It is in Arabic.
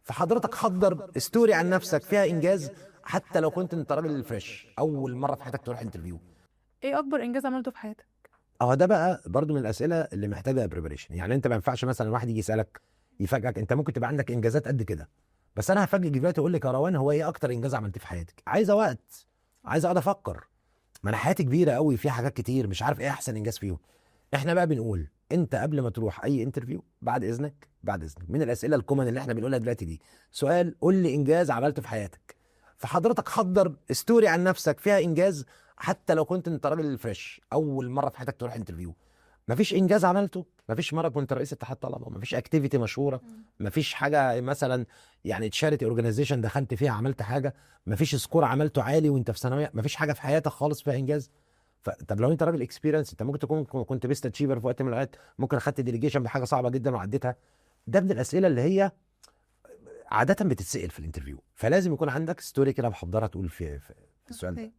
فحضرتك حضر ستوري عن نفسك فيها انجاز، حتى لو كنت انت راجل فريش اول مره في حياتك تروح انترفيو. ايه اكبر انجاز عملته في حياتك؟ اهو ده بقى برضو من الاسئله اللي محتاجه بريبريشن. يعني انت ما ينفعش مثلا واحد يجي يسالك يفاجئك، انت ممكن تبقى عندك انجازات قد كده، بس انا هفاجئك دلوقتي اقول لك يا روان هو ايه اكتر انجاز عملتيه في حياتك. عايزه وقت، عايز اقعد افكر. ما انا حياتي كبيره قوي فيها حاجات كتير، مش عارف ايه احسن انجاز فيهم. احنا بقى بنقول انت قبل ما تروح اي انترفيو، بعد اذنك من الاسئله الكومن اللي احنا بنقولها دلوقتي دي، سؤال قول لي انجاز عملته في حياتك. فحضرتك حضر ستوري عن نفسك فيها انجاز، حتى لو كنت انت راجل فريش اول مره في حياتك تروح انترفيو. مفيش انجاز عملته، مفيش مره كنت رئيس اتحاد طلبه، مفيش اكتيفيتي مشهوره، مفيش حاجه مثلا يعني تشاريتي اورجانيزيشن دخلت فيها عملت حاجه، مفيش سكور عملته عالي وانت في ثانويه، مفيش حاجه في حياتك خالص فيها انجاز. طب لو انت راجل اكسبيرينس، انت ممكن تكون كنت بيست اتشيفر في وقت من الاوقات، ممكن اخدت ديليجيشن بحاجه صعبه جدا وعديتها. ده من الاسئله اللي هي عاده بتتسال في الانترفيو، فلازم يكون عندك ستوري كده محضرها تقول في السؤال ده.